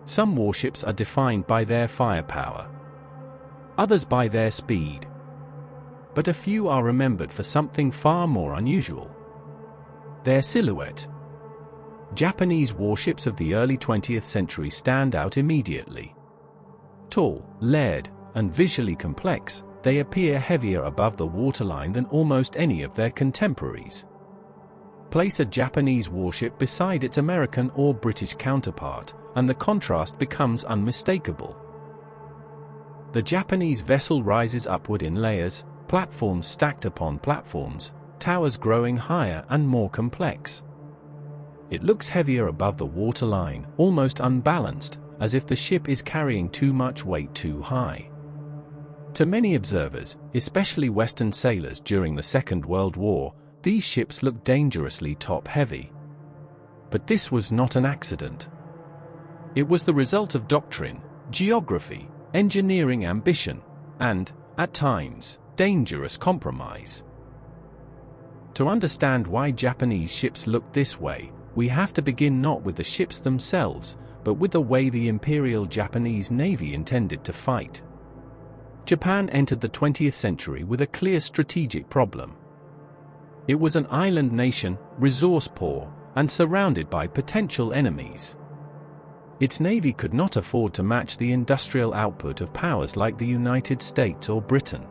Some warships are defined by their firepower, others by their speed. But a few are remembered for something far more unusual: their silhouette. Japanese warships of the early 20th century stand out immediately. Tall, layered, and visually complex, they appear heavier above the waterline than almost any of their contemporaries. Place a Japanese warship beside its American or British counterpart, and the contrast becomes unmistakable. The Japanese vessel rises upward in layers, platforms stacked upon platforms, towers growing higher and more complex. It looks heavier above the waterline, almost unbalanced, as if the ship is carrying too much weight too high. To many observers, especially Western sailors during the Second World War, these ships looked dangerously top-heavy. But this was not an accident. It was the result of doctrine, geography, engineering ambition, and, at times, dangerous compromise. To understand why Japanese ships looked this way, we have to begin not with the ships themselves, but with the way the Imperial Japanese Navy intended to fight. Japan entered the 20th century with a clear strategic problem. It was an island nation, resource-poor, and surrounded by potential enemies. Its navy could not afford to match the industrial output of powers like the United States or Britain.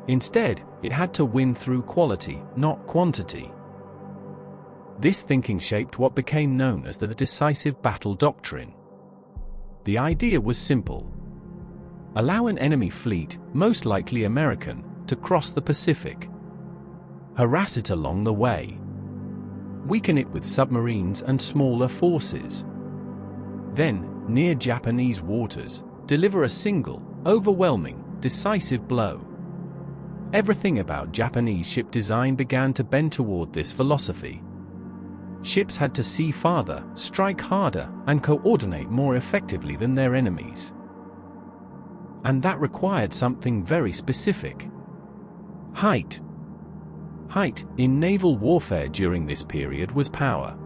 Instead, it had to win through quality, not quantity. This thinking shaped what became known as the decisive battle doctrine. The idea was simple: allow an enemy fleet, most likely American, to cross the Pacific. Harass it along the way. Weaken it with submarines and smaller forces. Then, near Japanese waters, deliver a single, overwhelming, decisive blow. Everything about Japanese ship design began to bend toward this philosophy. Ships had to see farther, strike harder, and coordinate more effectively than their enemies. And that required something very specific: height. Height, in naval warfare during this period, was power.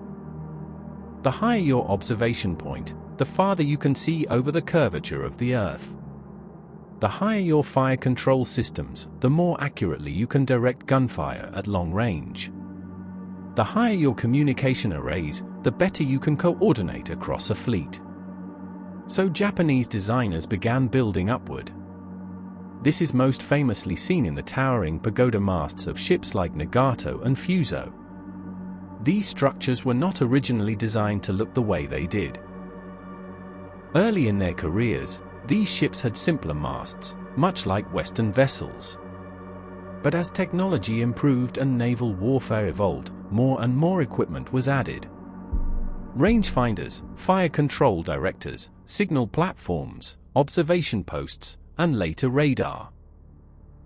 The higher your observation point, the farther you can see over the curvature of the Earth. The higher your fire control systems, the more accurately you can direct gunfire at long range. The higher your communication arrays, the better you can coordinate across a fleet. So Japanese designers began building upward. This is most famously seen in the towering pagoda masts of ships like Nagato and Fuso. These structures were not originally designed to look the way they did. Early in their careers, these ships had simpler masts, much like Western vessels. But as technology improved and naval warfare evolved, more and more equipment was added. Rangefinders, fire control directors, signal platforms, observation posts, and later radar.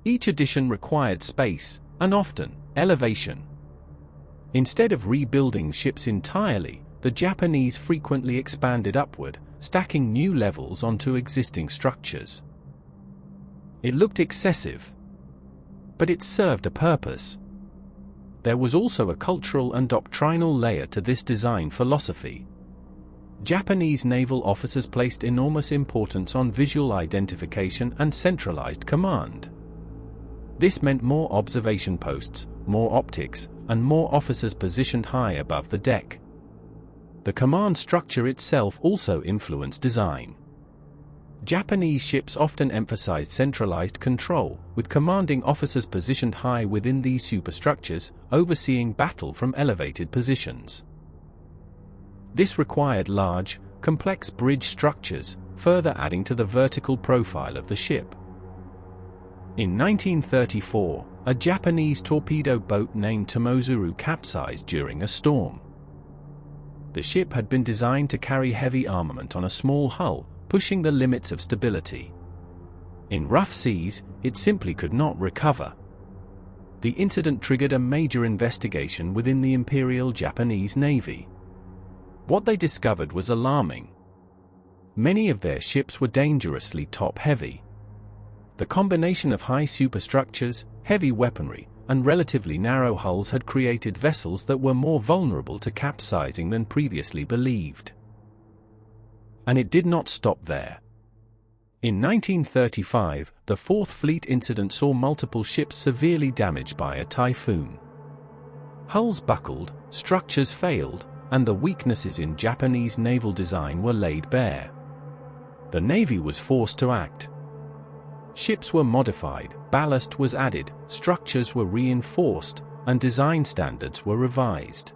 Each addition required space, and often, elevation. Instead of rebuilding ships entirely, the Japanese frequently expanded upward, stacking new levels onto existing structures. It looked excessive, but it served a purpose. There was also a cultural and doctrinal layer to this design philosophy. Japanese naval officers placed enormous importance on visual identification and centralized command. This meant more observation posts, more optics, and more officers positioned high above the deck. The command structure itself also influenced design. Japanese ships often emphasized centralized control, with commanding officers positioned high within these superstructures, overseeing battle from elevated positions. This required large, complex bridge structures, further adding to the vertical profile of the ship. In 1934, a Japanese torpedo boat named Tomozuru capsized during a storm. The ship had been designed to carry heavy armament on a small hull, pushing the limits of stability. In rough seas, it simply could not recover. The incident triggered a major investigation within the Imperial Japanese Navy. What they discovered was alarming. Many of their ships were dangerously top-heavy. The combination of high superstructures, heavy weaponry, and relatively narrow hulls had created vessels that were more vulnerable to capsizing than previously believed. And it did not stop there. In 1935, the Fourth Fleet incident saw multiple ships severely damaged by a typhoon. Hulls buckled, structures failed, and the weaknesses in Japanese naval design were laid bare. The Navy was forced to act. Ships were modified, ballast was added, structures were reinforced, and design standards were revised.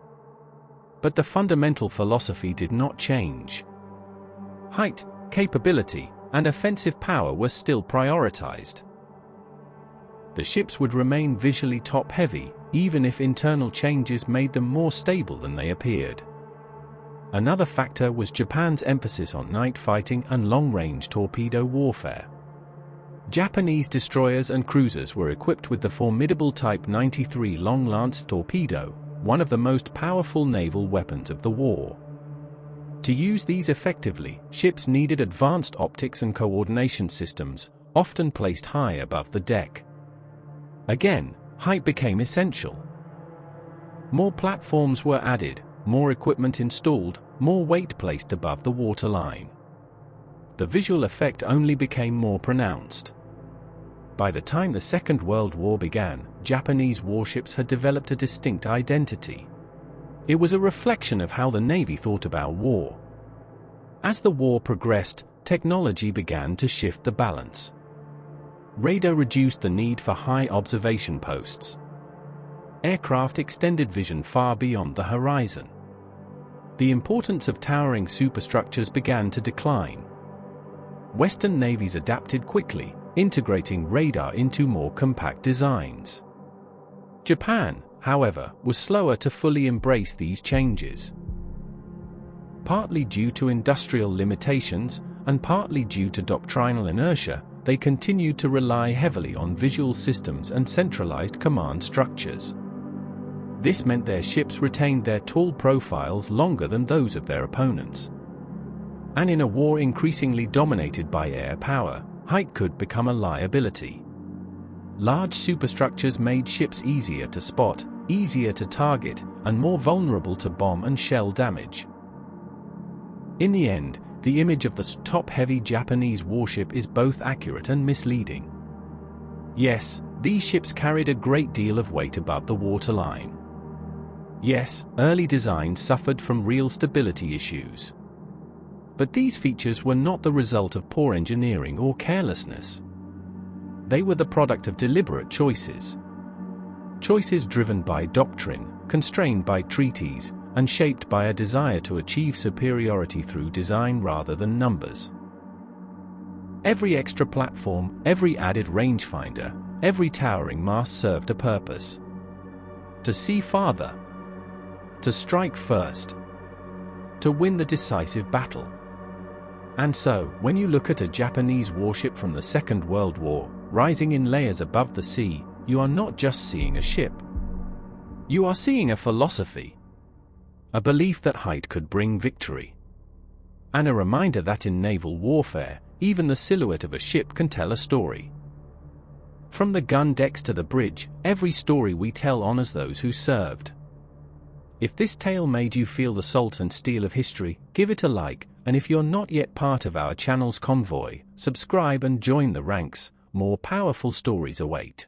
But the fundamental philosophy did not change. Height, capability, and offensive power were still prioritized. The ships would remain visually top-heavy, even if internal changes made them more stable than they appeared. Another factor was Japan's emphasis on night fighting and long-range torpedo warfare. Japanese destroyers and cruisers were equipped with the formidable Type 93 long-lance torpedo, one of the most powerful naval weapons of the war. To use these effectively, ships needed advanced optics and coordination systems, often placed high above the deck. Again, height became essential. More platforms were added, more equipment installed, more weight placed above the waterline. The visual effect only became more pronounced. By the time the Second World War began, Japanese warships had developed a distinct identity. It was a reflection of how the Navy thought about war. As the war progressed, technology began to shift the balance. Radar reduced the need for high observation posts. Aircraft extended vision far beyond the horizon. The importance of towering superstructures began to decline. Western navies adapted quickly, integrating radar into more compact designs. Japan, however, was slower to fully embrace these changes. Partly due to industrial limitations, and partly due to doctrinal inertia, they continued to rely heavily on visual systems and centralized command structures. This meant their ships retained their tall profiles longer than those of their opponents. And in a war increasingly dominated by air power, height could become a liability. Large superstructures made ships easier to spot, easier to target, and more vulnerable to bomb and shell damage. In the end, the image of the top-heavy Japanese warship is both accurate and misleading. Yes, these ships carried a great deal of weight above the waterline. Yes, early designs suffered from real stability issues. But these features were not the result of poor engineering or carelessness. They were the product of deliberate choices. Choices driven by doctrine, constrained by treaties, and shaped by a desire to achieve superiority through design rather than numbers. Every extra platform, every added rangefinder, every towering mast served a purpose. To see farther. To strike first. To win the decisive battle. And so, when you look at a Japanese warship from the Second World War, rising in layers above the sea, you are not just seeing a ship. You are seeing a philosophy. A belief that height could bring victory. And a reminder that in naval warfare, even the silhouette of a ship can tell a story. From the gun decks to the bridge, every story we tell honors those who served. If this tale made you feel the salt and steel of history, give it a like, and if you're not yet part of our channel's convoy, subscribe and join the ranks. More powerful stories await.